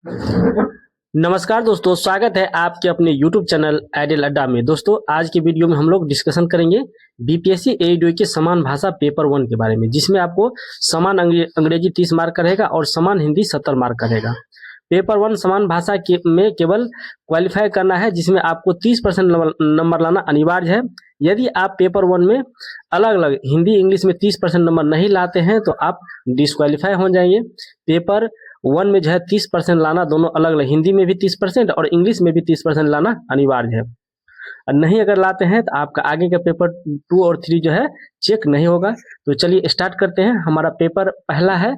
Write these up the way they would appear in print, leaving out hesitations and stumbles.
नमस्कार दोस्तों, स्वागत है आपके अपने YouTube चैनल आइडियल अड्डा में। दोस्तों, आज की वीडियो में हम लोग डिस्कशन करेंगे बीपीएससी एईडीओ के समान भाषा पेपर 1 के बारे में, जिसमें आपको समान अंग्रेजी 30 मार्क का रहेगा और समान हिंदी 70 मार्क का रहेगा। पेपर 1 समान भाषा में केवल क्वालिफाई करना है, जिसमें आपको 30% नंबर लाना अनिवार्य है। यदि आप पेपर 1 में अलग अलग हिंदी इंग्लिश में 30% नंबर नहीं लाते हैं तो आप डिस्क्वालीफाई हो जाएंगे। पेपर 1 में जो है 30% लाना, दोनों अलग अलग, हिंदी में भी 30% और इंग्लिश में भी 30% लाना अनिवार्य है। और नहीं अगर लाते हैं तो आपका आगे का पेपर 2 और 3 जो है चेक नहीं होगा। तो चलिए स्टार्ट करते हैं। हमारा पेपर पहला है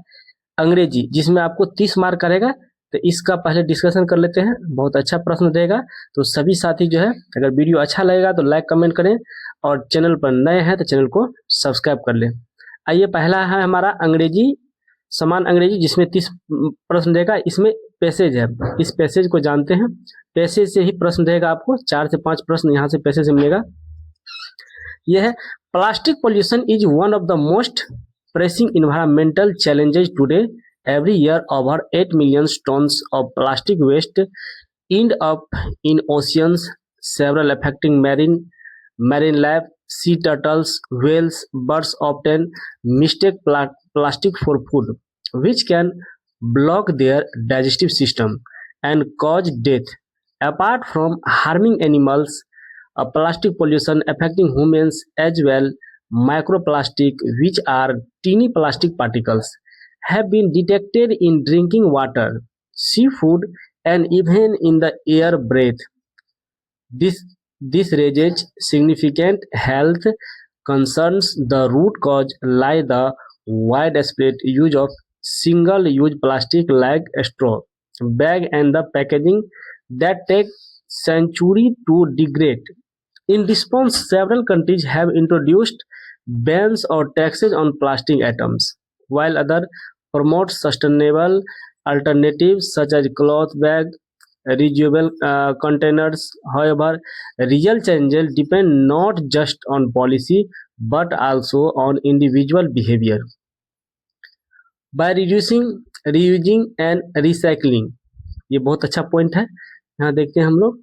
अंग्रेजी, जिसमें आपको 30 मार्क का रहेगा। तो इसका पहले डिस्कशन कर लेते हैं। बहुत अच्छा प्रश्न रहेगा। तो सभी साथी जो है, अगर वीडियो अच्छा लगेगा तो लाइक कमेंट करें और चैनल पर नए हैं तो चैनल को सब्सक्राइब कर लें। आइए, पहला है हमारा अंग्रेजी, समान अंग्रेजी, जिसमें 30 प्रश्न रहेगा। इसमें पैसेज है, इस पैसेज को जानते हैं। पैसेज से ही प्रश्न रहेगा, आपको 4 से 5 प्रश्न यहाँ से पैसेज से मिलेगा। यह है, plastic pollution is one of the most pressing environmental challenges today. Every year, over 8 million tons of plastic waste end up in oceans, several affecting marine life. Sea turtles, whales, birds often mistake plastic for food, which can block their digestive system and cause death. Apart from harming animals, plastic pollution affecting humans as well. Microplastic, which are teeny plastic particles, have been detected in drinking water, seafood, and even in the air breath. This raises significant health concerns. The root cause lie the widespread use of single-use plastic like straw, bag, and the packaging that take centuries to degrade. In response, several countries have introduced bans or taxes on plastic items, while others promote sustainable alternatives such as cloth bag, reusable containers. However, real changes depend not just on policy but also on individual behavior. By reducing, reusing and recycling, ये बहुत अच्छा point है। यहाँ देखते हैं हम लोग,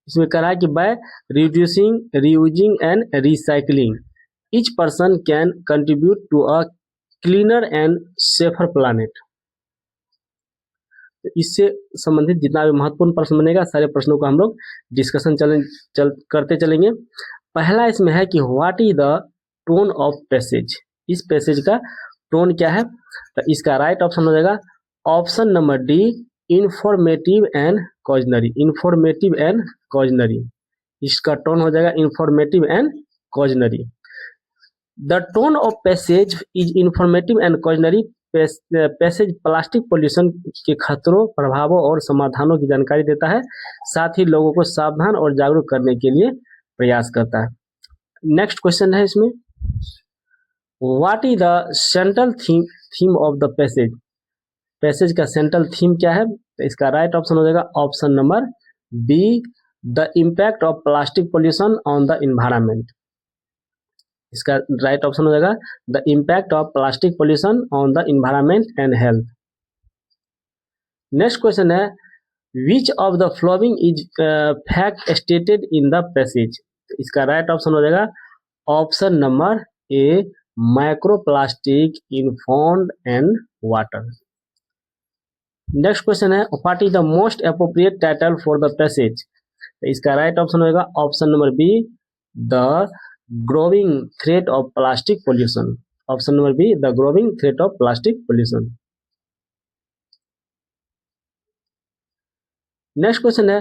इसमें कहा है कि by reducing, reusing and recycling each person can contribute to a cleaner and safer planet. तो इससे संबंधित जितना भी महत्वपूर्ण प्रश्न बनेगा, सारे प्रश्नों को हम लोग डिस्कशन करते चलेंगे। पहला इसमें है कि what is the tone of passage. इस पैसेज का टोन क्या है? तो इसका राइट ऑप्शन हो जाएगा option number D, informative and cautionary. Informative and cautionary, इसका टोन हो जाएगा informative and cautionary. The tone of passage is informative and cautionary. Passage plastic pollution के खतरों, प्रभावों और समाधानों की जानकारी देता है, साथ ही लोगों को सावधान और जागरूक करने के लिए प्रयास करता है। नेक्स्ट क्वेश्चन है इसमें, what is the central theme of the passage. Passage का सेंट्रल थीम क्या है? तो इसका राइट ऑप्शन हो जाएगा option number B, the impact of plastic pollution on the environment. इसका राइट ऑप्शन हो जाएगा the impact of plastic pollution on the environment and health. Next question है, which of the following is fact stated in the passage. इसका right option हो जाएगा option number A, microplastic in found and water. Next question है, what is the most appropriate title for the passage. इसका right option होगा option number B, the growing threat of plastic pollution. Option number B, the growing threat of plastic pollution. Next question है,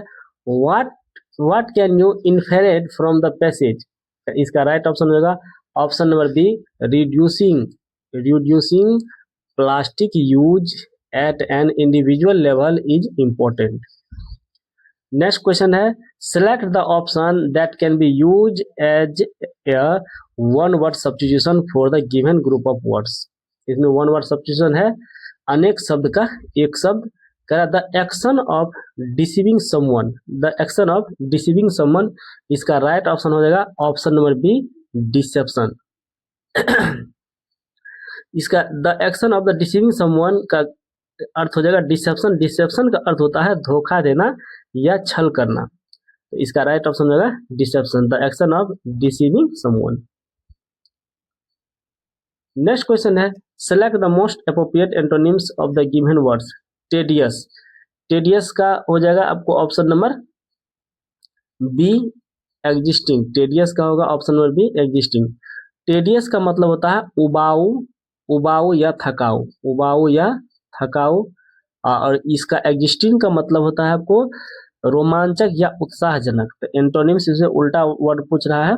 what can you infer from the passage। इसका right option होगा option number B, reducing plastic use at an individual level is important. Next question है, select the option that can be use as a one word substitution for the given group of words. इसमें one word substitution है, अनेक शब्द का एक शब्द। कह the action of deceiving someone, the action of deceiving someone. इसका right option हो जाएगा ऑप्शन नंबर बी, डिसेप्शन। इसका the action of the deceiving someone का अर्थ हो जाएगा डिसेप्शन। डिसेप्शन का अर्थ होता है धोखा देना या छल करना। तो इसका राइट ऑप्शन होगा deception, the action of deceiving someone. Next question है select the most appropriate antonyms of the given words. Tedious, tedious का हो जाएगा आपको option number B existing. Tedious का होगा option number B existing. Tedious का मतलब होता है उबाऊ, उबाऊ या थकाऊ, उबाऊ या थकाऊ। और इसका एग्जिस्टिंग का मतलब होता है आपको रोमांचक या उत्साहजनक। तो एंटोनिम्स से उल्टा वर्ड पूछ रहा है,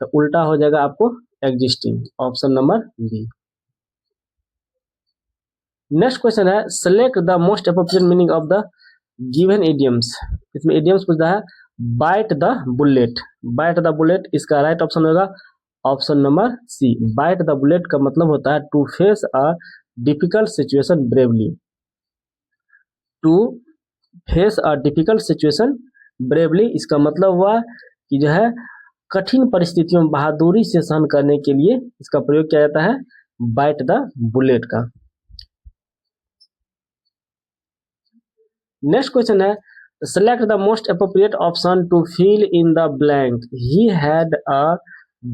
तो उल्टा हो जाएगा आपको existing, option number B. Next question है select the most appropriate meaning of the given idioms. इसमें इडियम्स पूछ रहा है bite the bullet. Bite the bullet इसका राइट ऑप्शन होगा option number C. Bite the bullet का मतलब होता है to face a difficult situation bravely. To face a difficult situation bravely इसका मतलब हुआ कि जो है कठिन परिस्थितियों में बहादुरी से सहन करने के लिए इसका प्रयोग किया जाता है बाइट द बुलेट का। नेक्स्ट क्वेश्चन है select the most appropriate option to fill in the blank. He had a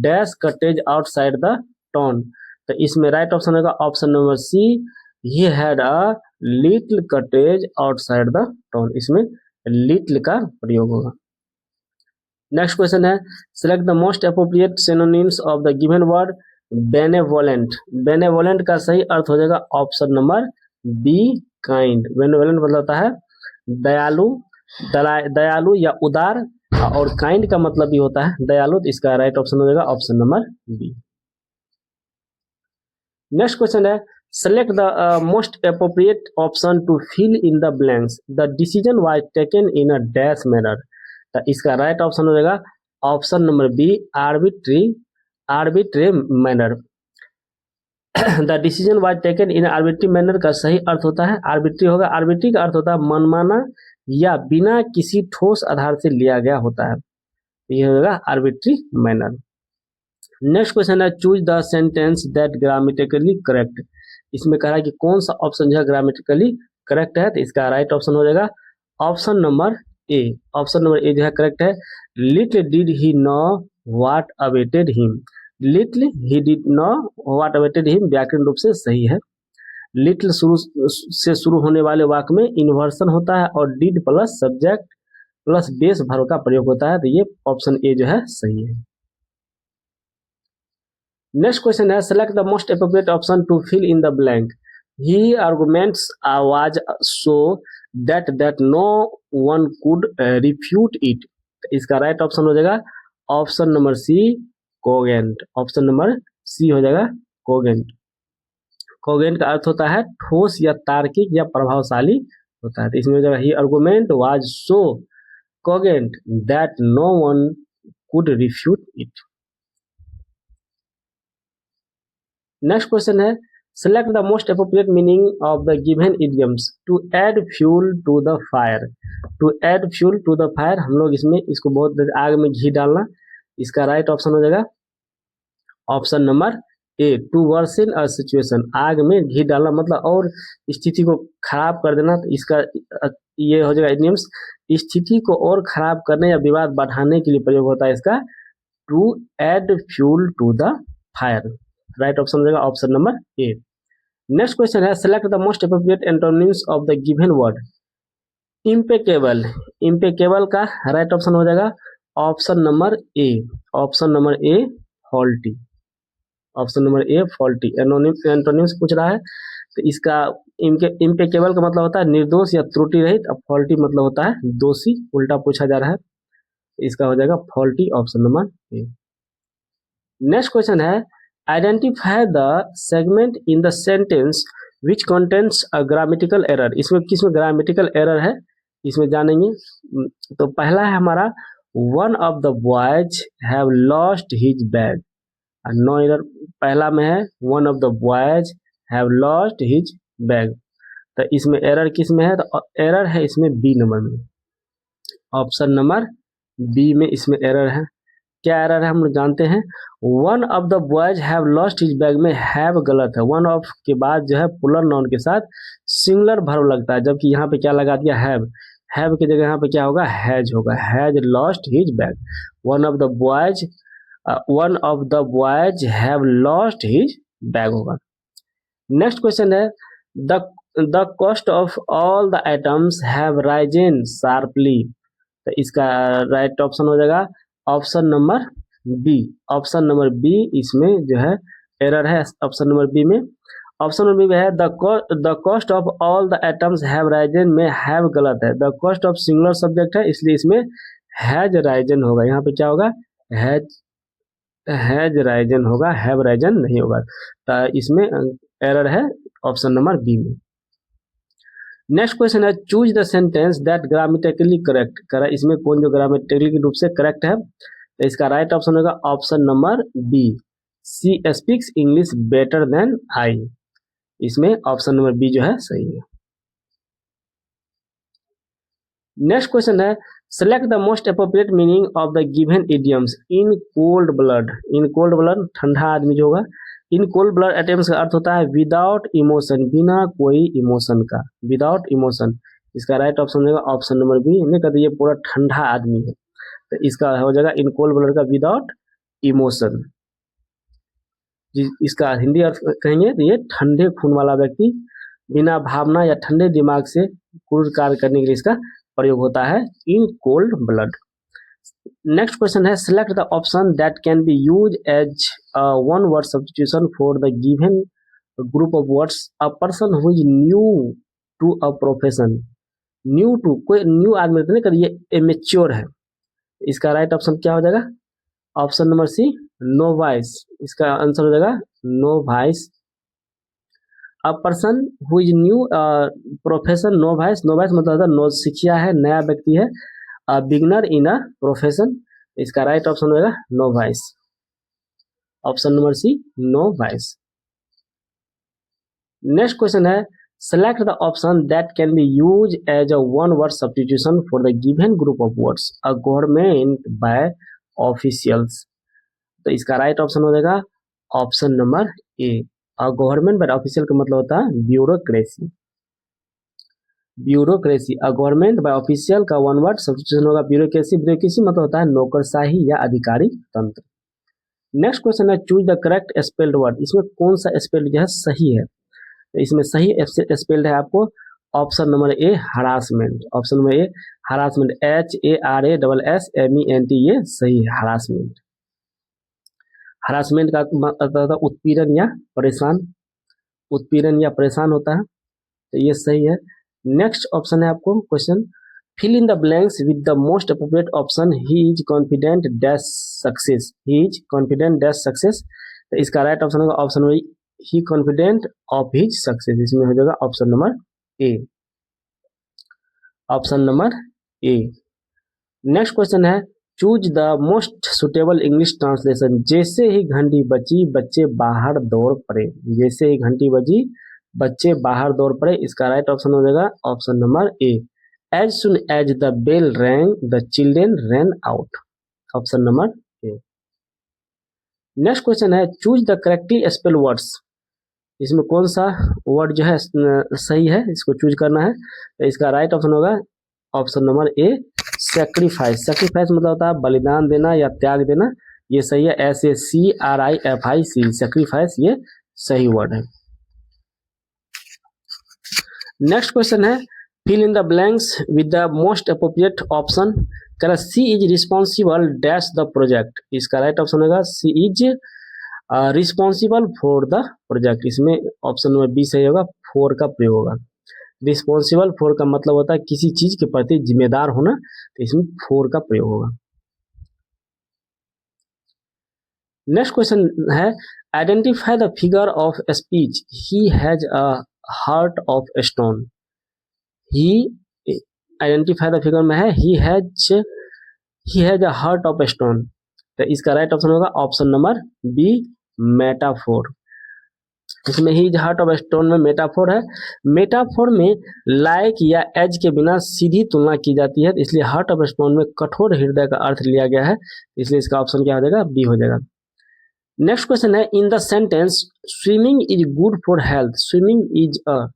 dash cottage outside the town. तो इसमें राइट ऑप्शन होगा option number C, he had a little cottage outside the town. इसमें little का प्रयोग होगा। Next question है select the most appropriate synonyms of the given word benevolent. Benevolent का सही अर्थ हो जाएगा option number be kind. Benevolent मतलब होता है दयालु, दयालु या उदार, और काइंड का मतलब भी होता है दयालु। तो इसका राइट ऑप्शन हो जाएगा option number B. Next question है select the most appropriate option to fill in the blanks. The decision was taken in a dash manner. तो इसका राइट ऑप्शन हो जाएगा option number B arbitrary, arbitrary manner. The decision was taken in arbitrary manner का सही अर्थ होता है arbitrary होगा। Arbitrary का अर्थ होता है मनमाना या बिना किसी ठोस आधार से लिया गया होता है, यह होगा आर्बिट्री मैनर। नेक्स्ट क्वेश्चन है choose the sentence that grammatically correct. इसमें कहा है कि कौन सा ऑप्शन जो है ग्रामेटिकली करेक्ट है। तो इसका राइट ऑप्शन हो जाएगा option number A. Option number ए जो है करेक्ट है। Little did he know what awaited him. Little he did know what awaited him व्याकरण रूप से सही है। लिटिल शुरू से शुरू होने वाले वाक्य में इन्वर्सन होता है और did plus subject plus base verb का प्रयोग होता है। तो ये ऑप्शन ए जो है सही है। नेक्स्ट क्वेश्चन है select the most appropriate option to fill in the blank. He arguments was so that no one could refute it. इसका राइट ऑप्शन हो जाएगा option number C cogent. Option number C हो जाएगा कोगेंट। कोगेंट का अर्थ होता है ठोस या तार्किक या प्रभावशाली होता है। तो इसमें हो जाएगा he argument was so cogent that no one could refute it. Next question है select the most appropriate meaning of the given idioms. To add fuel to the fire. To add fuel to the fire हम लोग इसमें इसको बहुत आग में घी डालना। इसका राइट ऑप्शन हो जाएगा option number A to worsen a situation. आग में घी डालना मतलब और स्थिति को खराब कर देना। तो इसका ये हो जाएगा इडियम्स स्थिति को और खराब करने या विवाद बढ़ाने के लिए प्रयोग होता है इसका to add fuel to the fire. Right option हो जाएगा option number A. Next question है select the most appropriate antonyms of the given word. Impeccable. Impeccable का राइट ऑप्शन हो जाएगा option number A. Option number A faulty. Option number A faulty. Antonyms पूछ रहा है तो इसका इम्पेकेबल का मतलब होता है निर्दोष या त्रुटि रहित। अब फॉल्टी मतलब होता है दोषी, उल्टा पूछा जा रहा है। इसका हो जाएगा faulty, option number A. Next question है identify the segment in the sentence which contents a grammatical error. इसमें किसमें ग्रामेटिकल एरर है इसमें जानेंगे। तो पहला है हमारा one of the boys have lost his bag. No error पहला में है one of the boys have lost his bag. तो इसमें एरर किस में है तो एरर है इसमें बी नंबर में, ऑप्शन नंबर बी में इसमें एरर है। क्या एरर है हम लोग जानते हैं। One of the boys have lost his bag में हैव गलत है, वन ऑफ के बाद जो है पुलर नाउन के साथ सिंगुलर वर्ब लगता है, जबकि यहाँ पे क्या लगा दिया हैव की जगह यहाँ पे क्या होगा हैज होगा, has lost his bag. One of the boys have lost his bag होगा। नेक्स्ट क्वेश्चन है the cost of all the items have risen sharply, तो इसका राइट ऑप्शन हो जाएगा option number B. Option number B इसमें जो है error है ऑप्शन नंबर बी में। ऑप्शन नंबर बी में है the cost of all the items have risen में हैव गलत है, the cost of singular subject है इसलिए इसमें हैज राइजन होगा। यहाँ पे क्या होगा हैज राइजन होगा, हैव राइजन नहीं होगा, तो इसमें एरर है ऑप्शन नंबर बी में। नेक्स्ट क्वेश्चन है choose the sentence that grammatically correct, इसमें कौन जो ग्रामेटिकली रूप से करेक्ट है, तो इसका राइट ऑप्शन होगा option number B, she speaks English better than I, इसमें ऑप्शन नंबर बी जो है सही है। नेक्स्ट क्वेश्चन है select the most appropriate meaning of the given idioms in cold blood. In cold blood ठंडा आदमी जो होगा, इन कोल्ड ब्लड आइटम्स का अर्थ होता है विदाउट इमोशन, बिना कोई इमोशन का, विदाउट इमोशन। इसका राइट ऑप्शन होगा ऑप्शन नंबर बी, नहीं कहते ये पूरा ठंडा आदमी है, तो इसका हो जाएगा इन कोल्ड ब्लड का विदाउट इमोशन। इसका हिंदी अर्थ कहेंगे तो ये ठंडे खून वाला व्यक्ति, बिना भावना या ठंडे दिमाग से क्रूर कार्य करने के लिए इसका प्रयोग होता है in cold blood. Next question है select the option that can be use as one word substitution for the given group of words, a person who is new to a profession. New to कोई new आदमी तो नहीं कर, ये mature है, इसका right option क्या हो जाएगा ऑप्शन नंबर सी नोवाइस, इसका आंसर हो जाएगा novice. A person who is new profession novice, novice मतलब होता है नौसिखिया है, नया व्यक्ति है, बिगनर इन अ प्रोफेशन, इसका राइट ऑप्शन होगा novice, option number C novice. Next question है select the option that can be use as a one word substitution for the given group of words, a government by officials, तो इसका right option हो जाएगा option number ए। अ government bye official का मतलब होता है bureaucracy, bureaucracy. अ government bye official का one word substitution होगा ब्यूरोक्रेसी, ब्यूरोक्रेसी मतलब होता है नौकरशाही या अधिकारी तंत्र। नेक्स्ट क्वेश्चन है choose the correct spelled word, इसमें कौन सा स्पेल्ड जो है सही है, तो इसमें सही स्पेल्ड है आपको ऑप्शन नंबर ए हरासमेंट, ऑप्शन नंबर ए हरासमेंट, HARASSMENT, ये सही है हरासमेंट। हरासमेंट का मतलब उत्पीड़न या परेशान, उत्पीड़न या परेशान होता है, तो ये सही है। नेक्स्ट ऑप्शन है आपको question fill in the blanks with the most appropriate option, he is confident dash success, he is confident dash success, तो इसका राइट ऑप्शन होगा option number he confident of his success, इसमें हो जाएगा option number A, option number A. Next question है choose the most suitable English translation, जैसे ही घंटी बजी बच्चे बाहर दौड़ पड़े, जैसे ही घंटी बजी बच्चे बाहर दौड़ पड़े, इसका राइट ऑप्शन हो जाएगा option number A, as soon as the bell rang the children ran out, option number A. Next question है choose the correctly spell words, इसमें कौन सा वर्ड जो है सही है इसको चूज करना है, तो इसका राइट ऑप्शन होगा option number a sacrifice. Sacrifice मतलब होता है बलिदान देना या त्याग देना, ये सही है, SACRIFIC, सेक्रीफाइस ये सही वर्ड है। नेक्स्ट क्वेश्चन है fill in the blanks with the most appropriate option, कह she is responsible dash the project, इसका राइट ऑप्शन होगा she is responsible for the project, इसमें ऑप्शन नंबर बी सही होगा, फॉर का प्रयोग होगा। रिस्पॉन्सिबल फॉर का मतलब होता है किसी चीज के प्रति जिम्मेदार होना, तो इसमें फॉर का प्रयोग होगा। नेक्स्ट क्वेश्चन है identify the figure of speech, he has a heart of stone, he identify the figure में है he has a heart of stone, तो इसका राइट ऑप्शन होगा ऑप्शन नंबर बी मेटाफोर, इसमें ही हार्ट ऑफ स्टोन में metaphor है। Metaphor में like या एज के बिना सीधी तुलना की जाती है, इसलिए हार्ट ऑफ स्टोन में कठोर हृदय का अर्थ लिया गया है, इसलिए इसका ऑप्शन क्या हो जाएगा, बी हो जाएगा। नेक्स्ट क्वेश्चन है, इन the sentence swimming is good for health, swimming is a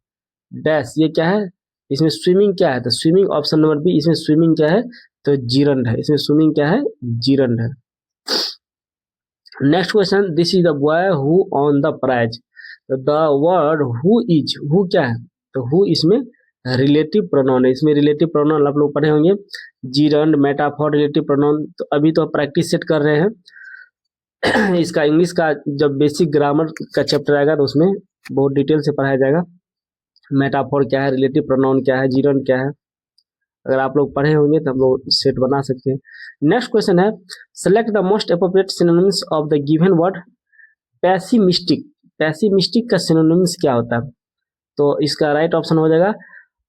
dash, ये क्या है, इसमें स्विमिंग क्या है, तो स्विमिंग ऑप्शन नंबर बी, इसमें स्विमिंग क्या है, तो जीरंड है, इसमें स्विमिंग क्या है, जीरंड है। Next question, this is the boy who won the prize, the word who is, who क्या है, तो हु इसमें रिलेटिव प्रोनाउन है, इसमें रिलेटिव प्रोनाउन आप लोग पढ़े होंगे, जीरंड, मेटाफोर, रिलेटिव प्रोनाउन। तो अभी तो प्रैक्टिस सेट कर रहे हैं इसका इंग्लिश का जब बेसिक ग्रामर का चैप्टर आएगा तो उसमें बहुत डिटेल से पढ़ाया जाएगा, मेटाफोर क्या है, रिलेटिव प्रोनाउन क्या है, जीरंड क्या है, अगर आप लोग पढ़े होंगे तो हम लोग सेट बना सकते हैं। नेक्स्ट क्वेश्चन है, select the most appropriate synonyms of the given word pessimistic, pessimistic का सिनोनिम्स क्या होता है, तो इसका राइट ऑप्शन हो जाएगा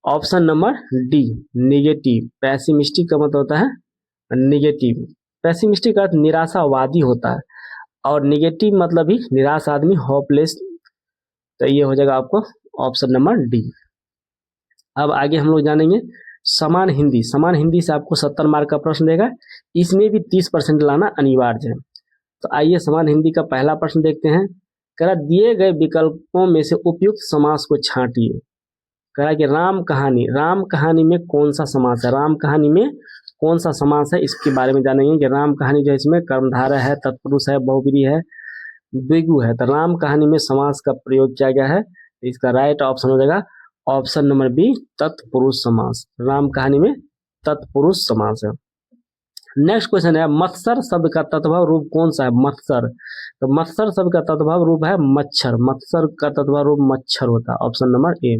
option number D, negative. Pessimistic का मतलब होता है निगेटिव, पैसिमिस्टिक का अर्थ निराशावादी होता है, और निगेटिव मतलब भी निराश आदमी, होपलेस, तो ये हो जाएगा आपको ऑप्शन नंबर डी। अब आगे हम लोग जानेंगे समान हिंदी। समान हिंदी से आपको 70 मार्क का प्रश्न देगा, इसमें भी 30% लाना अनिवार्य है। तो आइए समान हिंदी का पहला प्रश्न देखते हैं। कह रहा दिए गए विकल्पों में से उपयुक्त समास को छांटिए। कह रहा कि राम कहानी, राम कहानी में कौन सा समास है, राम कहानी में कौन सा समास है, इसके बारे में जानेंगे कि राम कहानी जो है इसमें कर्मधारय है, तत्पुरुष है, बहुब्रीहि है, द्विगु है, तो राम कहानी में समास का प्रयोग किया गया है, इसका राइट ऑप्शन हो जाएगा ऑप्शन नंबर बी, तत्पुरुष समास। राम कहानी में तत्पुरुष समास है। नेक्स्ट क्वेश्चन है, मत्सर शब्द का तत्भव रूप कौन सा है, मत्सर, तो मत्सर शब्द का तत्भव रूप है मच्छर, मत्सर का तत्भव रूप मच्छर होता है, ऑप्शन नंबर ए।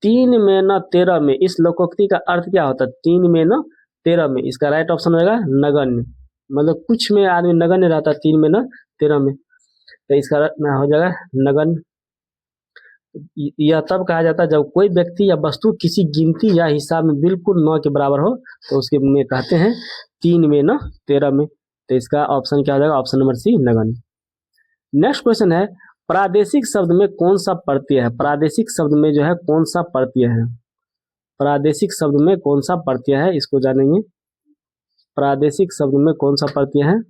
3 में न 13 में, इस लोकोक्ति का अर्थ क्या होता है, 3 में न 13 में, इसका राइट ऑप्शन होगा नगण्य, मतलब कुछ में आदमी नगण्य रहता है, 3 में न 13 में, तो इसका हो जाएगा नगण्य। यह तब कहा जाता है जब कोई व्यक्ति या वस्तु किसी गिनती या हिसाब में बिल्कुल 9 के बराबर हो, तो उसके में कहते हैं 3 में न 13 में, तो इसका ऑप्शन क्या हो जाएगा, ऑप्शन नंबर सी, नगण्य। नेक्स्ट क्वेश्चन है, प्रादेशिक शब्द में कौन सा प्रत्यय है, प्रादेशिक शब्द में जो है कौन सा प्रत्यय है, प्रादेशिक शब्द में कौन सा प्रत्यय है, इसको जानेंगे। प्रादेशिक शब्द में कौन सा प्रत्यय है,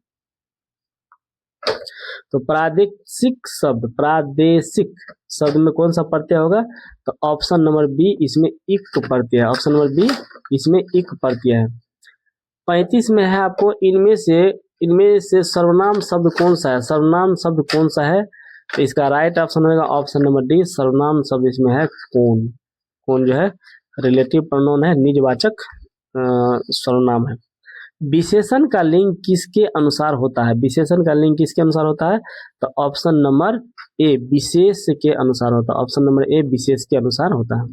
तो प्रादेशिक शब्द में कौन सा प्रत्यय होगा, तो ऑप्शन नंबर बी, इसमें इक प्रत्यय है, ऑप्शन नंबर बी, इसमें इक प्रत्यय है। 35 में है आपको, इनमें से सर्वनाम शब्द कौन सा है, सर्वनाम शब्द कौन सा है, तो इसका राइट ऑप्शन होगा ऑप्शन नंबर डी, सर्वनाम शब्द इसमें है कौन। कौन जो है रिलेटिव प्रोनाउन है, निजवाचक सर्वनाम है। विशेषण का लिंग किसके अनुसार होता है, विशेषण का लिंग किसके अनुसार होता है, तो ऑप्शन नंबर ए, विशेष के अनुसार होता है, ऑप्शन नंबर ए, विशेष के अनुसार होता है।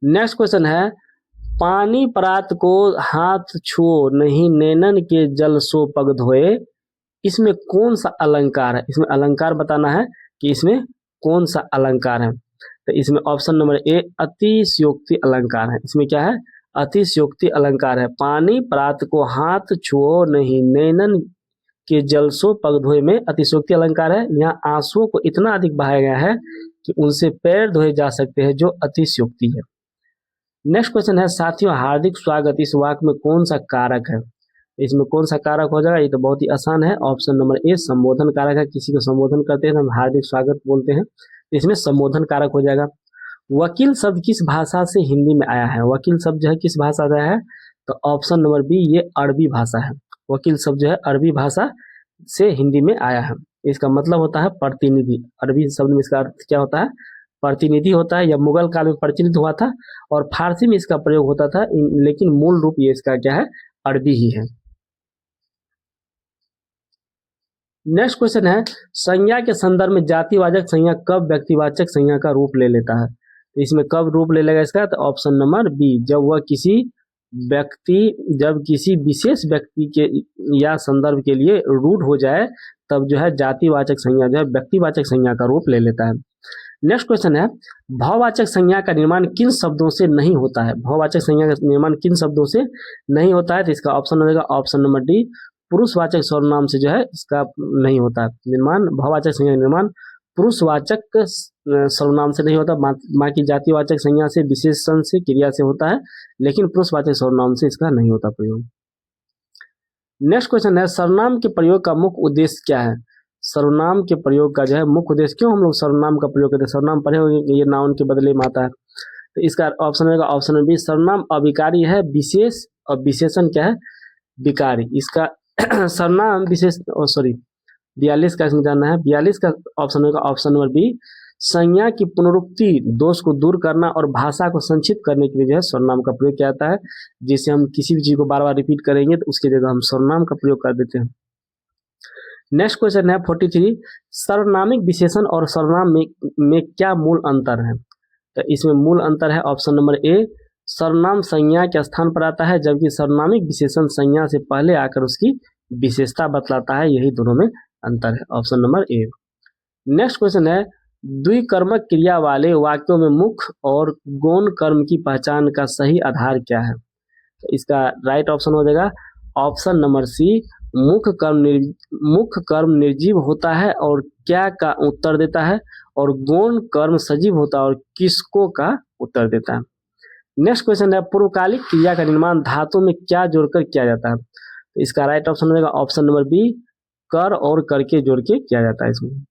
नेक्स्ट क्वेश्चन है, पानी परात को हाथ छुओ नहीं, नैनन के जल सो पग धोए, इसमें कौन सा अलंकार है, इसमें अलंकार बताना है कि इसमें कौन सा अलंकार है, तो इसमें ऑप्शन नंबर ए, अतिशयोक्ति अलंकार है, इसमें क्या है, अतिशयोक्ति अलंकार है। पानी परात को हाथ छुओ नहीं, नैनन के जल सो पग धोए में अतिशयोक्ति अलंकार है, यहाँ आंसुओं को इतना अधिक बहाया गया है कि उनसे पैर धोए जा सकते हैं, जो अतिशयोक्ति है। नेक्स्ट क्वेश्चन है, साथियों हार्दिक स्वागत, इस वाक्य में कौन सा कारक है, इसमें कौन सा कारक हो जाएगा, ये तो बहुत ही आसान है, ऑप्शन नंबर ए, संबोधन कारक है, किसी को संबोधन करते हैं तो हम हार्दिक स्वागत बोलते हैं, इसमें संबोधन कारक हो जाएगा। वकील शब्द किस भाषा से हिंदी में आया है, वकील शब्द जो है किस भाषा से आया है, तो ऑप्शन नंबर बी, ये अरबी भाषा है, वकील शब्द जो है अरबी भाषा से हिंदी में आया है, इसका मतलब होता है प्रतिनिधि, अरबी शब्द में इसका अर्थ क्या होता है, प्रतिनिधि होता है, यह मुगल काल में प्रचलित हुआ था और फारसी में इसका प्रयोग होता था, लेकिन मूल रूप ये इसका क्या है, अरबी ही है। नेक्स्ट क्वेश्चन है, संज्ञा के संदर्भ में जातिवाचक संज्ञा कब व्यक्तिवाचक संज्ञा का रूप ले लेता है, तो इसमें कब रूप ले लेगा इसका, तो ऑप्शन नंबर बी, जब किसी विशेष व्यक्ति के या संदर्भ के लिए रूढ़ हो जाए, तब जो है जातिवाचक संज्ञा जो है व्यक्तिवाचक संज्ञा का रूप ले लेता है। नेक्स्ट क्वेश्चन है, भाववाचक संज्ञा का निर्माण किन शब्दों से नहीं होता है, भाववाचक संज्ञा का निर्माण किन शब्दों से नहीं होता है, तो इसका ऑप्शन हो जाएगा ऑप्शन नंबर डी, पुरुषवाचक सर्वनाम से जो है इसका नहीं होता है निर्माण, भाववाचक संज्ञा निर्माण पुरुषवाचक सर्वनाम से नहीं होता, माँ की जातिवाचक संज्ञा से, विशेषण से, क्रिया से होता है, लेकिन पुरुषवाचक सर्वनाम से इसका नहीं होता प्रयोग। नेक्स्ट क्वेश्चन है, सर्वनाम के प्रयोग का मुख्य उद्देश्य क्या है? सर्वनाम के प्रयोग का जो है मुख्य उद्देश्य, क्यों हम लोग सर्वनाम का प्रयोग करते हैं? सर्वनाम पढ़े होंगे, ये नाउन के बदले में आता है, तो इसका ऑप्शन रहेगा ऑप्शन बी, सर्वनाम अविकारी है, विशेष और विशेषण क्या है? विकारी। इसका सर्वनाम विशेष 42 का इसमें जानना है, 42 का ऑप्शन होगा ऑप्शन नंबर बी, संज्ञा की पुनरुक्ति, दोष को दूर करना और भाषा को संक्षिप्त करने के लिए जो है सर्वनाम का प्रयोग किया जाता है। जिससे हम किसी भी चीज को बार बार रिपीट करेंगे तो उसकी जगह हम सर्वनाम का प्रयोग कर देते हैं। नेक्स्ट क्वेश्चन है 43, सर्वनामिक विशेषण और सर्वनाम में क्या मूल अंतर है? तो इसमें मूल अंतर है ऑप्शन नंबर ए, सर्वनाम संज्ञा के स्थान पर आता है, जबकि सर्वनामिक विशेषण संज्ञा से पहले आकर उसकी विशेषता बतलाता है। यही दोनों में अंतर है, option number A. Next question है, द्विकर्मक क्रिया वाले वाक्यों में मुख्य और गौण कर्म की पहचान का सही आधार क्या है? तो इसका राइट ऑप्शन हो जाएगा ऑप्शन नंबर सी, मुख्य कर्म निर्जीव होता है और क्या का उत्तर देता है, और गौण कर्म सजीव होता है और किसको का उत्तर देता है। नेक्स्ट क्वेश्चन है, पूर्वकालिक क्रिया का निर्माण धातु में क्या जोड़कर किया जाता है? तो इसका राइट ऑप्शन हो जाएगा ऑप्शन नंबर बी, कर और करके जोड़ के किया जाता है इसमें।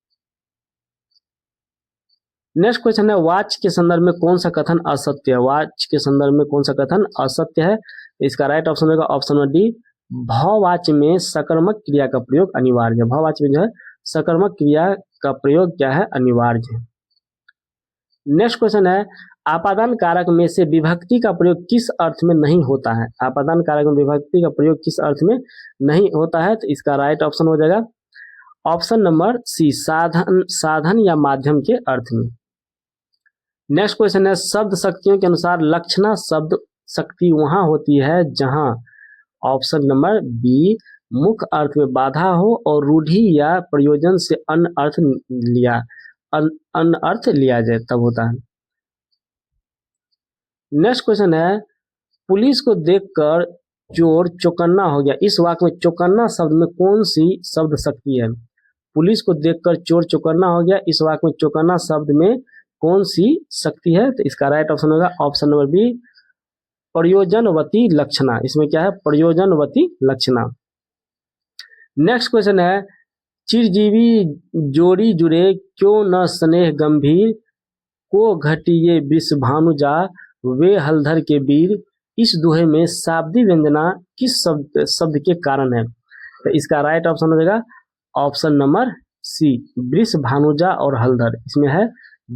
नेक्स्ट क्वेश्चन है, वाच्य के संदर्भ में कौन सा कथन असत्य है? वाच्य के संदर्भ में कौन सा कथन असत्य है? इसका राइट ऑप्शन होगा ऑप्शन नंबर डी, भववाच्य में सकर्मक क्रिया का प्रयोग अनिवार्य है। भववाच्य में जो है सकर्मक क्रिया का प्रयोग क्या है? अनिवार्य है। नेक्स्ट क्वेश्चन है, आपादान कारक में से विभक्ति का प्रयोग किस अर्थ में नहीं होता है? आपादान कारक में विभक्ति का प्रयोग किस अर्थ में नहीं होता है? तो इसका राइट ऑप्शन हो जाएगा ऑप्शन नंबर सी, साधन या माध्यम के अर्थ में। नेक्स्ट क्वेश्चन है, शब्द शक्तियों के अनुसार लक्षणा शब्द शक्ति वहां होती है जहां, ऑप्शन नंबर बी, मुख्य अर्थ में बाधा हो और रूढ़ि या प्रयोजन से अन्य अर्थ लिया जाए, तब होता है। नेक्स्ट क्वेश्चन है, पुलिस को देखकर चोर चौकन्ना हो गया, इस वाक्य में चौकन्ना शब्द में कौन सी शब्द शक्ति है? पुलिस को देखकर चोर चौकन्ना हो गया, इस वाक्य में चौकन्ना शब्द में कौन सी शक्ति है? तो इसका राइट ऑप्शन होगा ऑप्शन नंबर बी, प्रयोजनवती लक्षणा। इसमें क्या है? प्रयोजनवती लक्षणा। नेक्स्ट क्वेश्चन है, चिरजीवी जोड़ी जुड़े क्यों न स्नेह गंभीर, को घटिये वृषभानुजा वे हलधर के वीर, इस दोहे में शाब्दिक व्यंजना किस शब्द के कारण है? तो इसका राइट ऑप्शन हो जाएगा ऑप्शन नंबर सी, वृषभानुजा और हलधर। इसमें है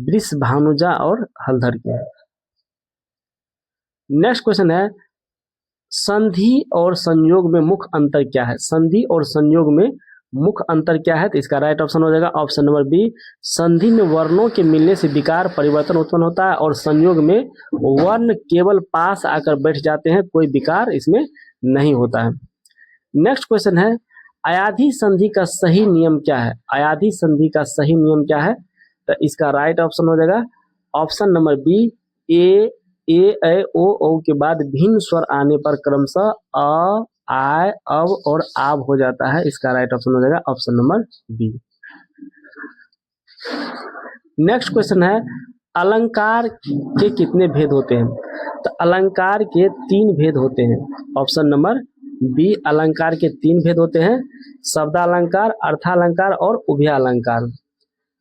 वृषभानुजा और हलधर के। नेक्स्ट क्वेश्चन है, संधि और संयोग में मुख्य अंतर क्या है? संधि और संयोग में मुख्य अंतर क्या है? तो इसका राइट ऑप्शन हो जाएगा ऑप्शन नंबर बी, संधि में वर्णों के मिलने से विकार परिवर्तन उत्पन्न होता है और संयोग में वर्ण केवल पास आकर बैठ जाते हैं, कोई विकार इसमें नहीं होता है। नेक्स्ट क्वेश्चन है, अयाधि संधि का सही नियम क्या है? अयाधि संधि का सही नियम क्या है? तो इसका राइट ऑप्शन हो जाएगा ऑप्शन नंबर बी, ए ओ के बाद भिन्न स्वर आने पर क्रमशः अ, आ, अब और आब हो जाता है। इसका राइट ऑप्शन हो जाएगा option number B. Next question है, अलंकार के कितने भेद होते हैं? तो अलंकार के 3 भेद होते हैं। ऑप्शन नंबर बी, अलंकार के 3 भेद होते हैं, शब्दालंकार, अर्थालंकार और उभयालंकार।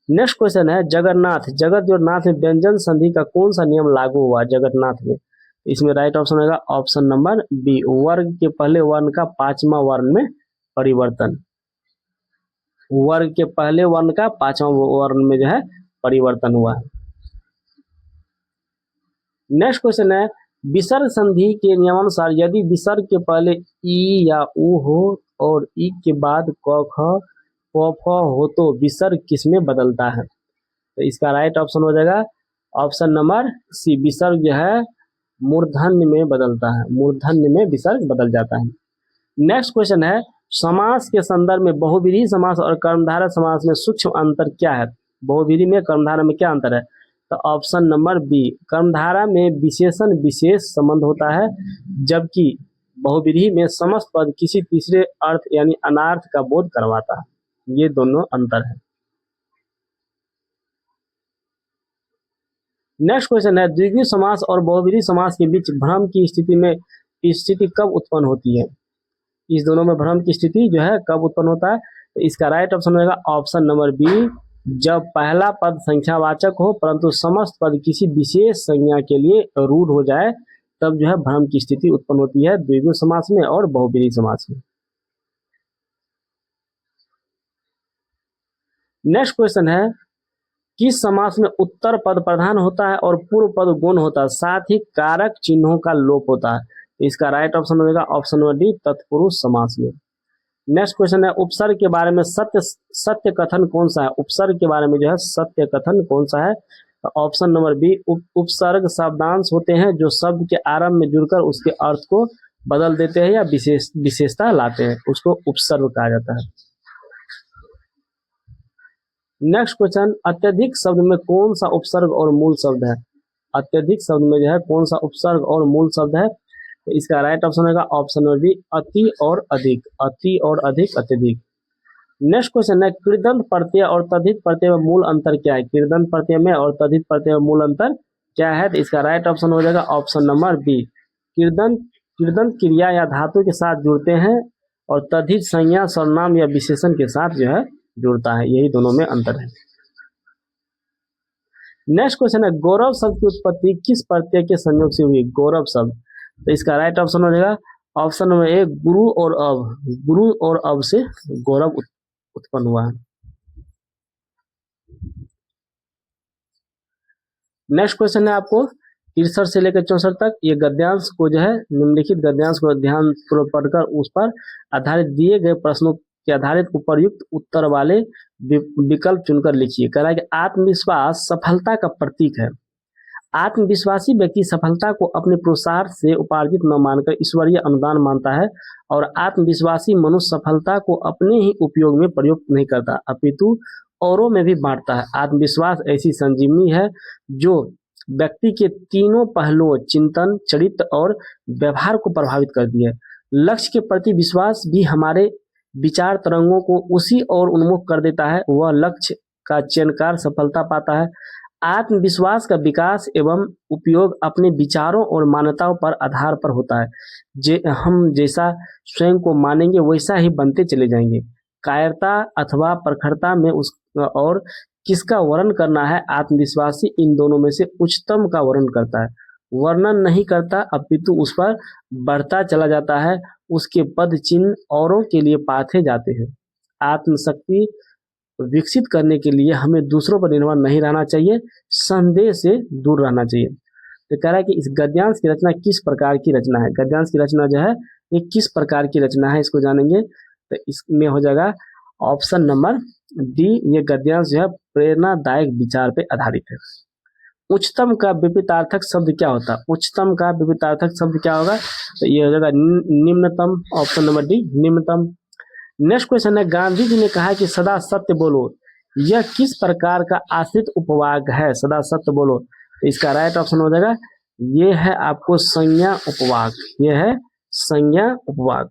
नेक्स्ट क्वेश्चन है, जगन्नाथ, जगत और नाथ में व्यंजन संधि का कौन सा नियम लागू हुआ जगन्नाथ में? इसमें राइट ऑप्शन होगा ऑप्शन नंबर बी, वर्ग के पहले वर्ण का 5वां वर्ण में परिवर्तन। वर्ग के पहले वर्ण का 5वां वर्ण में जो है परिवर्तन हुआ है। नेक्स्ट क्वेश्चन है, विसर्ग संधि के नियमानुसार यदि विसर्ग के पहले ई या उ हो और ई के बाद क ख प फ हो तो विसर्ग किसमें बदलता है? तो इसका राइट ऑप्शन हो जाएगा ऑप्शन नंबर सी, विसर्ग जो है मूर्धन्य में बदलता है, मूर्धन्य में विसर्ग बदल जाता है। नेक्स्ट क्वेश्चन है, समास के संदर्भ में बहुव्रीहि समास और कर्मधारय समास में सूक्ष्म अंतर क्या है? बहुव्रीहि में कर्मधारय में क्या अंतर है? तो ऑप्शन नंबर बी, कर्मधारय में विशेषण विशेष संबंध होता है, जबकि बहुव्रीहि में समस्त पद किसी तीसरे अर्थ यानी अनार्थ का बोध करवाता है। ये दोनों अंतर है। नेक्स्ट क्वेश्चन है, द्विगु समास और बहुब्रीहि समास के बीच भ्रम की स्थिति कब उत्पन्न होती है? इस दोनों में भ्रम की स्थिति जो है कब उत्पन्न होता है? तो इसका राइट ऑप्शन हो जाएगा ऑप्शन नंबर बी, जब पहला पद संख्यावाचक हो परंतु समस्त पद किसी विशेष संज्ञा के लिए रूढ़ हो जाए, तब जो है भ्रम की स्थिति उत्पन्न होती है द्विगु समास में और बहुब्रीहि समास में। नेक्स्ट क्वेश्चन है, किस समास में उत्तर पद प्रधान होता है और पूर्व पद गौण होता है, साथ ही कारक चिन्हों का लोप होता है? तो इसका राइट ऑप्शन हो जाएगा ऑप्शन नंबर डी, तत्पुरुष समास में। नेक्स्ट क्वेश्चन है, उपसर्ग के बारे में सत्य कथन कौन सा है? उपसर्ग के बारे में जो है सत्य कथन कौन सा है? ऑप्शन नंबर बी, उपसर्ग शब्दांश होते हैं जो शब्द के आरंभ में जुड़कर उसके अर्थ को बदल देते हैं या विशेषता लाते हैं, उसको उपसर्ग कहा जाता है। नेक्स्ट क्वेश्चन, अत्यधिक शब्द में कौन सा उपसर्ग और मूल शब्द है? अत्यधिक शब्द में जो है कौन सा उपसर्ग और मूल शब्द है? तो इसका राइट ऑप्शन होगा ऑप्शन नंबर बी, अति और अधिक। अति और अधिक, अत्यधिक। नेक्स्ट क्वेश्चन है, कृदंत प्रत्यय और तद्धित प्रत्यय में मूल अंतर क्या है? कृदंत प्रत्यय में और तद्धित प्रत्यय में मूल अंतर क्या है? तो इसका राइट ऑप्शन हो जाएगा ऑप्शन नंबर बी, कृदंत क्रिया या धातु के साथ जुड़ते हैं और तद्धित संज्ञा सर्वनाम या विशेषण के साथ जो है जुड़ता है, यही दोनों में अंतर है। नेक्स्ट क्वेश्चन है, गौरव शब्द की उत्पत्ति किस प्रत्यय के संयोग से हुई? गौरव शब्द, तो इसका राइट ऑप्शन हो जाएगा ऑप्शन नंबर ए, गुरु और अब। गुरु और अब से गौरव उत्पन्न हुआ है। नेक्स्ट क्वेश्चन है आपको 63 से लेकर 64 तक, ये गद्यांश को जो है निम्नलिखित गद्यांश को ध्यान पूर्वक पढ़कर उस पर आधारित दिए गए प्रश्नों के आधारित उपर्युक्त उत्तर वाले विकल्प चुनकर लिखिए। कह रहा है कि आत्मविश्वास सफलता का प्रतीक है। आत्मविश्वासी व्यक्ति सफलता को अपने पुरुषार्थ से उपार्जित न मानकर ईश्वरीय अनुदान मानता है और आत्मविश्वासी मनुष्य सफलता को अपने ही उपयोग में प्रयुक्त नहीं करता अपितु औरों में भी बांटता है। आत्मविश्वास ऐसी संजीवनी है जो व्यक्ति के तीनों पहलुओं चिंतन, चरित्र और व्यवहार को प्रभावित करती है। लक्ष्य के प्रति विश्वास भी हमारे विचार तरंगों को उसी ओर उन्मुख कर देता है। वह लक्ष्य का चयनकार सफलता पाता है। आत्मविश्वास का विकास एवं उपयोग अपने विचारों और मान्यताओं पर आधार पर होता है। हम जैसा स्वयं को मानेंगे वैसा ही बनते चले जाएंगे। कायरता अथवा प्रखरता में उस और किसका वर्णन करना है? आत्मविश्वासी इन दोनों में से उच्चतम का वर्णन करता है। वर्णन नहीं करता अपितु उस पर बढ़ता चला जाता है। उसके पद चिन्ह औरों के लिए पाथे जाते हैं। आत्मशक्ति विकसित करने के लिए हमें दूसरों पर निर्भर नहीं रहना चाहिए, संदेह से दूर रहना चाहिए। तो कह रहा है कि इस गद्यांश की रचना किस प्रकार की रचना है? गद्यांश की रचना जो है ये किस प्रकार की रचना है, इसको जानेंगे। तो इसमें हो जाएगा ऑप्शन नंबर डी, ये गद्यांश जो है प्रेरणादायक विचार पे आधारित है। उच्चतम का विपरीतार्थक शब्द क्या होता है? उच्चतम का विपरीतार्थक शब्द क्या होगा? तो ये हो जाएगा निम्नतम, ऑप्शन नंबर डी, निम्नतम। नेक्स्ट क्वेश्चन है, गांधी जी ने कहा कि सदा सत्य बोलो, यह किस प्रकार का आश्रित उपवाग है? सदा सत्य बोलो, तो इसका राइट ऑप्शन हो जाएगा ये है आपको संज्ञा उपवाग। ये है संज्ञा उपवाग।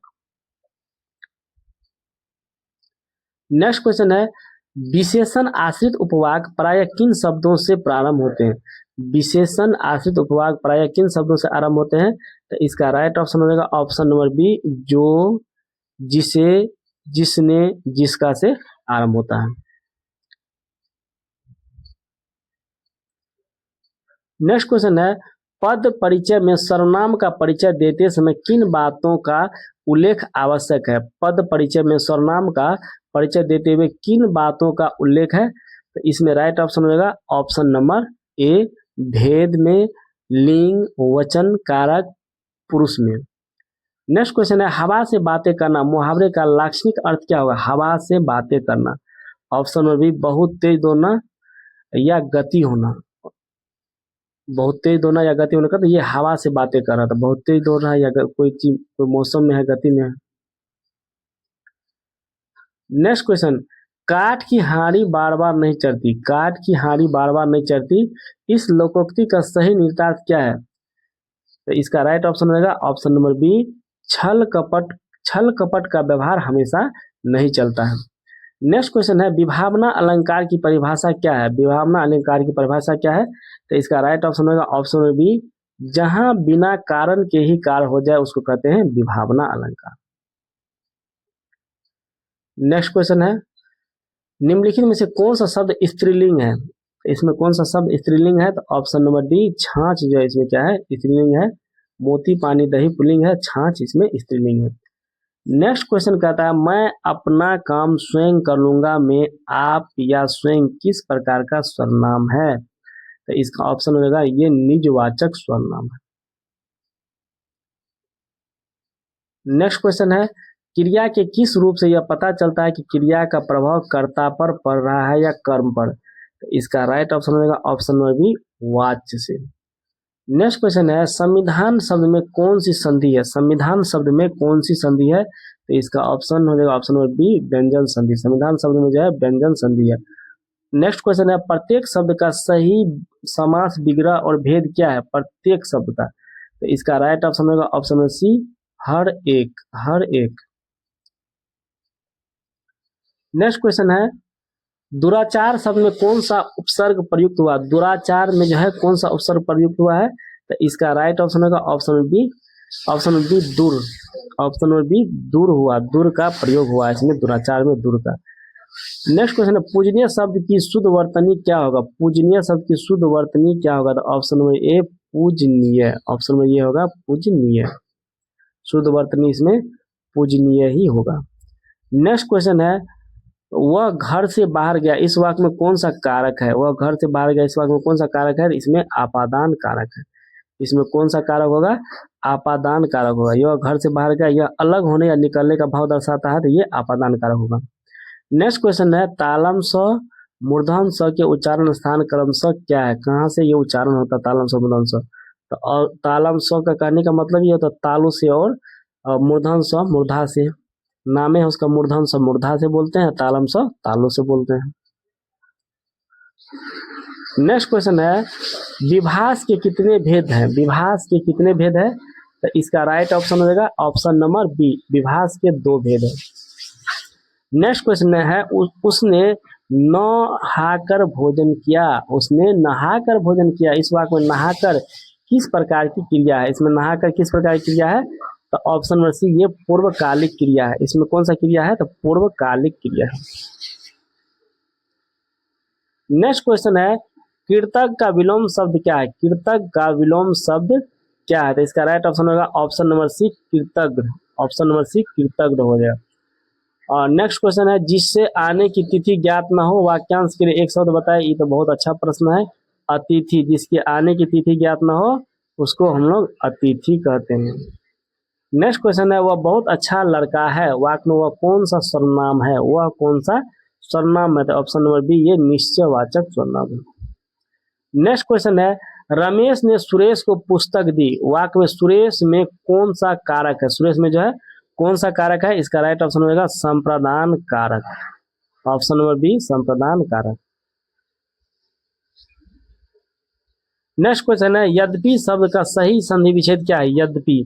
नेक्स्ट क्वेश्चन है, विशेषण आश्रित उपवाग प्रायः किन शब्दों से प्रारंभ होते हैं? विशेषण आश्रित उपवाग प्रायः किन शब्दों से आरंभ होते हैं? तो इसका राइट ऑप्शन हो जाएगा ऑप्शन नंबर बी, जो, जिसे, जिसने, जिसका से आरंभ होता है। नेक्स्ट क्वेश्चन है, पद परिचय में सर्वनाम का परिचय देते समय किन बातों का उल्लेख आवश्यक है? पद परिचय में सर्वनाम का परिचय देते हुए किन बातों का उल्लेख है? तो इसमें राइट ऑप्शन होगा ऑप्शन नंबर ए, भेद में, लिंग, वचन, कारक, पुरुष में। नेक्स्ट क्वेश्चन है, हवा से बातें करना मुहावरे का लाक्षणिक अर्थ क्या होगा? हवा से बातें करना, ऑप्शन नंबर बी, बहुत तेज दौड़ना या गति होना। बहुत तेज दौड़ना या गति होने का, तो ये हवा से बातें कर रहा था। बहुत तेज दौड़ रहा है या कोई चीज कोई मौसम में है, गति में है। नेक्स्ट क्वेश्चन, काठ की हांडी बार बार नहीं चढ़ती। काठ की हांडी बार बार नहीं चढ़ती, इस लोकोक्ति का सही निहितार्थ क्या है? तो इसका राइट ऑप्शन रहेगा ऑप्शन नंबर बी, छल कपट का व्यवहार हमेशा नहीं चलता है। नेक्स्ट क्वेश्चन है विभावना अलंकार की परिभाषा क्या है? विभावना अलंकार की परिभाषा क्या है? तो इसका राइट ऑप्शन होगा ऑप्शन बी, जहां बिना कारण के ही कार्य हो जाए उसको कहते हैं विभावना अलंकार। नेक्स्ट क्वेश्चन है निम्नलिखित में से कौन सा शब्द स्त्रीलिंग है? इसमें कौन सा शब्द स्त्रीलिंग है? तो ऑप्शन नंबर डी, छाछ जो है इसमें क्या है? स्त्रीलिंग है। मोती पानी दही पुल्लिंग है, छाछ इसमें स्त्रीलिंग है। नेक्स्ट क्वेश्चन कहता है मैं अपना काम स्वयं कर लूंगा में आप या स्वयं किस प्रकार का सर्वनाम है? तो इसका ऑप्शन होगा ये निजवाचक सर्वनाम है। नेक्स्ट क्वेश्चन है क्रिया के किस रूप से यह पता चलता है कि क्रिया का प्रभाव कर्ता पर पड़ रहा है या कर्म पर? तो इसका राइट ऑप्शन होगा ऑप्शन नंबर बी, वाच्य से। नेक्स्ट क्वेश्चन है संविधान शब्द में कौन सी संधि है? संविधान शब्द में कौन सी संधि है? तो इसका ऑप्शन हो जाएगा ऑप्शन नंबर बी, व्यंजन संधि। संविधान शब्द में जो है व्यंजन संधि है। नेक्स्ट क्वेश्चन है प्रत्येक शब्द का सही समास विग्रह और भेद क्या है? प्रत्येक शब्द का। तो इसका राइट ऑप्शन होगा ऑप्शन नंबर सी, हर एक, हर एक। नेक्स्ट क्वेश्चन है दुराचार शब्द में कौन सा उपसर्ग प्रयुक्त हुआ? दुराचार में जो है कौन सा उपसर्ग प्रयुक्त हुआ है? तो इसका राइट ऑप्शन होगा ऑप्शन बी, ऑप्शन बी दूर। ऑप्शन नंबर बी दूर हुआ, दूर का प्रयोग हुआ इसमें, दुराचार में दूर का। नेक्स्ट क्वेश्चन है पूजनीय शब्द की शुद्ध वर्तनी क्या होगा? पूजनीय शब्द की शुद्ध वर्तनी क्या होगा? तो ऑप्शन नंबर ए, पूजनीय। ऑप्शन में ये होगा पूजनीय। शुद्ध वर्तनी इसमें पूजनीय ही होगा। नेक्स्ट क्वेश्चन है वह घर से बाहर गया, इस वाक्य में कौन सा कारक है? वह घर से बाहर गया, इस वाक्य में कौन सा कारक है? इसमें आपादान कारक है। इसमें कौन सा कारक होगा? आपादान कारक होगा। यह घर से बाहर गया, यह अलग होने या निकलने का भाव दर्शाता है, तो ये आपादान कारक होगा। नेक्स्ट क्वेश्चन है तालम स मूर्धन स के उच्चारण स्थान क्रम स क्या है? कहाँ से ये उच्चारण होता है तालम स मूर्धन स? तो और तालम स का कहने का मतलब ये होता है तालु से और मूर्धन स मूर्धा से। नामे है उसका मूर्धन स मूर्धा से बोलते हैं, तालम स तालु से बोलते हैं। नेक्स्ट क्वेश्चन है विभास के कितने भेद हैं? विभास के कितने भेद है? तो इसका राइट ऑप्शन हो जाएगा ऑप्शन नंबर बी, विभास के 2 भेद है। नेक्स्ट क्वेश्चन है उसने नहाकर भोजन किया, उसने नहाकर भोजन किया, इस वाक्य में नहाकर किस प्रकार की क्रिया है? इसमें नहाकर किस प्रकार की क्रिया है? तो ऑप्शन नंबर सी, ये पूर्वकालिक क्रिया है। इसमें कौन सा क्रिया है? तो पूर्वकालिक क्रिया है। नेक्स्ट क्वेश्चन है कृतज्ञ का विलोम शब्द क्या है? कृतज्ञ का विलोम शब्द क्या है? तो इसका राइट ऑप्शन होगा ऑप्शन नंबर सी, कृतज्ञ। ऑप्शन नंबर सी कृतज्ञ हो जाएगा। और नेक्स्ट क्वेश्चन है जिससे आने की तिथि ज्ञात ना हो, वाक्यांश के लिए एक शब्द बताए। ये तो बहुत अच्छा प्रश्न है। अतिथि, जिसके आने की तिथि ज्ञात ना हो उसको हम लोग अतिथि कहते हैं। नेक्स्ट क्वेश्चन है वह बहुत अच्छा लड़का है, वाक्य में वह कौन सा सर्वनाम है? वह कौन सा सर्वनाम है? तो ऑप्शन नंबर बी, ये निश्चयवाचक सर्वनाम है। नेक्स्ट क्वेश्चन है रमेश ने सुरेश को पुस्तक दी, वाक्य में सुरेश में कौन सा कारक है? सुरेश में जो है कौन सा कारक है? इसका राइट ऑप्शन होगा संप्रदान कारक। ऑप्शन नंबर बी, संप्रदान कारक। नेक्स्ट क्वेश्चन है यद्यपि शब्द का सही संधि विच्छेद क्या है? यद्यपि,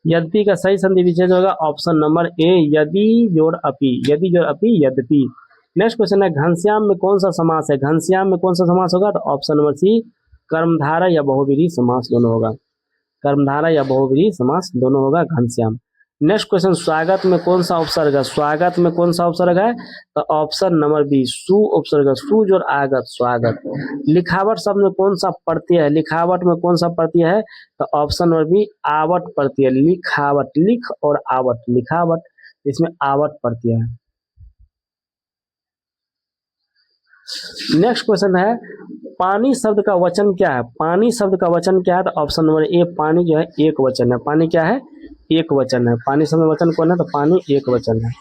यद्यपि का सही संधि विच्छेद होगा ऑप्शन नंबर ए, यदि जोड़ अपि, यदि जोड़ अपि यद्यपि। नेक्स्ट क्वेश्चन है घनश्याम में कौन सा समास है? घनश्याम में कौन सा समास होगा? तो ऑप्शन नंबर सी, कर्मधारय या बहुव्रीहि समास दोनों होगा। कर्मधारय या बहुव्रीहि समास दोनों होगा घनश्याम। नेक्स्ट क्वेश्चन स्वागत में कौन सा उपसर्ग है? स्वागत में कौन सा उपसर्ग है? तो ऑप्शन नंबर बी, सु उपसर्ग, सु जोड़ आगत, स्वागत। लिखावट शब्द में कौन सा प्रत्यय है? लिखावट में कौन सा प्रत्यय है? तो ऑप्शन नंबर बी, आवट प्रत्यय। लिखावट, लिख और आवट, लिखावट, इसमें आवट प्रत्यय है। नेक्स्ट क्वेश्चन है पानी शब्द का वचन क्या है? पानी शब्द का वचन क्या है? तो ऑप्शन नंबर ए, पानी जो है एक वचन है। पानी क्या है? एक वचन है। पानी शब्द वचन कौन है? तो पानी एक वचन है।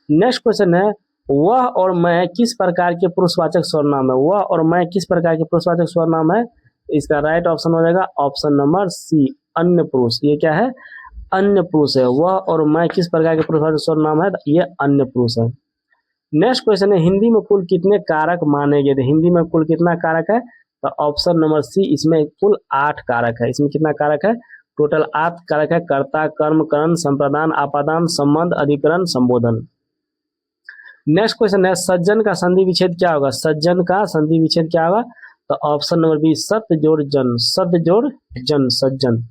नेक्स्ट क्वेश्चन है वह और मैं किस प्रकार के पुरुषवाचक सर्वनाम है? वह और मैं किस प्रकार के पुरुषवाचक सर्वनाम है? इसका राइट ऑप्शन हो जाएगा ऑप्शन नंबर सी, अन्य पुरुष। ये क्या है? अन्य पुरुष है। वह और मैं किस प्रकार के पुरुषवाचक सर्वनाम है? ये अन्य पुरुष है। नेक्स्ट क्वेश्चन है हिंदी में कुल कितने कारक माने गए थे? हिंदी में कुल कितना कारक है? तो ऑप्शन नंबर सी, इसमें कुल 8 कारक है। इसमें कितना कारक है? टोटल 8 कारक है। कर्ता, कर्म, करण, संप्रदान, आपादान, संबंध, अधिकरण, संबोधन। नेक्स्ट क्वेश्चन है सज्जन का संधि विच्छेद क्या होगा? सज्जन का संधि विच्छेद क्या होगा? तो ऑप्शन नंबर बी सत जोड़ जन, सद जोड़ जन, सज्जन।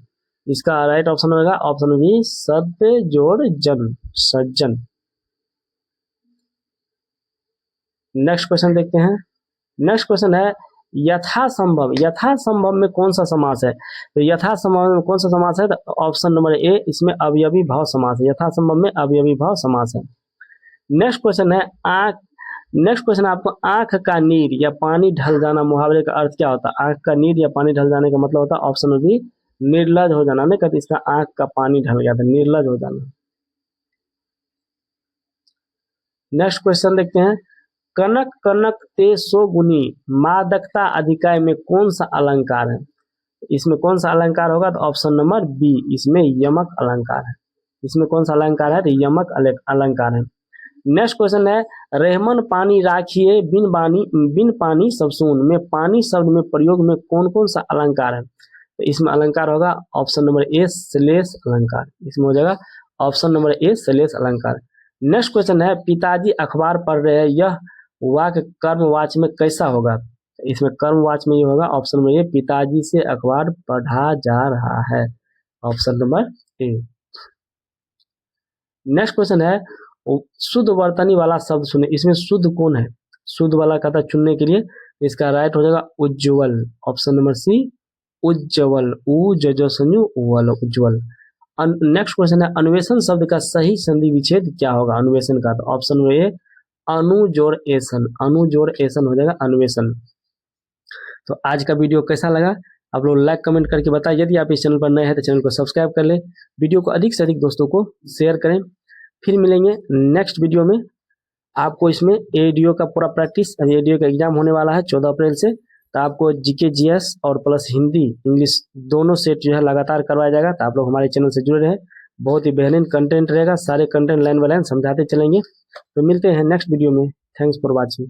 इसका राइट ऑप्शन होगा ऑप्शन बी सद जोड़ जन, सज्जन। नेक्स्ट क्वेश्चन देखते हैं। नेक्स्ट क्वेश्चन है यथासंभव, यथासंभव में कौन सा समास है? तो यथासंभव में कौन सा समास है? तो ऑप्शन नंबर ए इसमें अवयवी भाव समास है, यथासंभव में अवयवी भाव समास है। नेक्स्ट क्वेश्चन है आंख, नेक्स्ट क्वेश्चन आपको आंख का नीर या पानी ढल जाना मुहावरे का अर्थ क्या होता है? आंख का नीर या पानी ढल जाने का मतलब होता है ऑप्शन नंबर बी निर्लज हो जाना। नहीं कहते इसका आंख का पानी ढल गया था, निर्लज हो जाना। नेक्स्ट क्वेश्चन देखते हैं कनक कनक ते सो गुनी मादकता अधिकाय में कौन सा अलंकार है? इसमें कौन सा अलंकार होगा? तो ऑप्शन नंबर बी इसमें यमक अलंकार है। इसमें कौन सा अलंकार है? तो यमक अलंकार है। नेक्स्ट क्वेश्चन है रहमन पानी राखिए बिन पानी सब सून में पानी शब्द में प्रयोग में कौन कौन सा अलंकार है? तो इसमें अलंकार होगा ऑप्शन नंबर ए श्लेष अलंकार। इसमें हो जाएगा ऑप्शन नंबर ए श्लेष अलंकार। नेक्स्ट क्वेश्चन है पिताजी अखबार पढ़ रहे हैं, यह वाक्य कर्मवाच्य में कैसा होगा? इसमें कर्मवाच्य में ये होगा ऑप्शन नंबर ए पिताजी से अखबार पढ़ा जा रहा है, option number A. Next question है शुद्ध वर्तनी वाला शब्द सुने, इसमें शुद्ध कौन है? शुद्ध वाला कहता है चुनने के लिए, इसका राइट हो जाएगा उज्ज्वल, ऑप्शन नंबर सी उज्ज्वल, उज्ज्वल। नेक्स्ट क्वेश्चन है अन्वेषण शब्द का सही संधि विच्छेद क्या होगा? अन्वेषण का, तो ऑप्शन नंबर ए अनु जोड़ एसन, अनु जोड़ एसन हो जाएगा अन्वेषण। तो आज का वीडियो कैसा लगा आप लोग लाइक कमेंट करके बताएं। यदि आप इस चैनल पर नए हैं तो चैनल को सब्सक्राइब कर लें, वीडियो को अधिक से अधिक दोस्तों को शेयर करें। फिर मिलेंगे नेक्स्ट वीडियो में। आपको इसमें एडीओ का पूरा प्रैक्टिस, एडीओ का एग्जाम होने वाला है 14 अप्रैल से, तो आपको जीके जीएस और प्लस हिंदी इंग्लिश दोनों सेट जो है लगातार करवाया जाएगा। तो आप लोग हमारे चैनल से जुड़े रहें, बहुत ही बेहतरीन कंटेंट रहेगा, सारे कंटेंट लाइन बाय लाइन समझाते चलेंगे। तो मिलते हैं नेक्स्ट वीडियो में। Thanks for watching.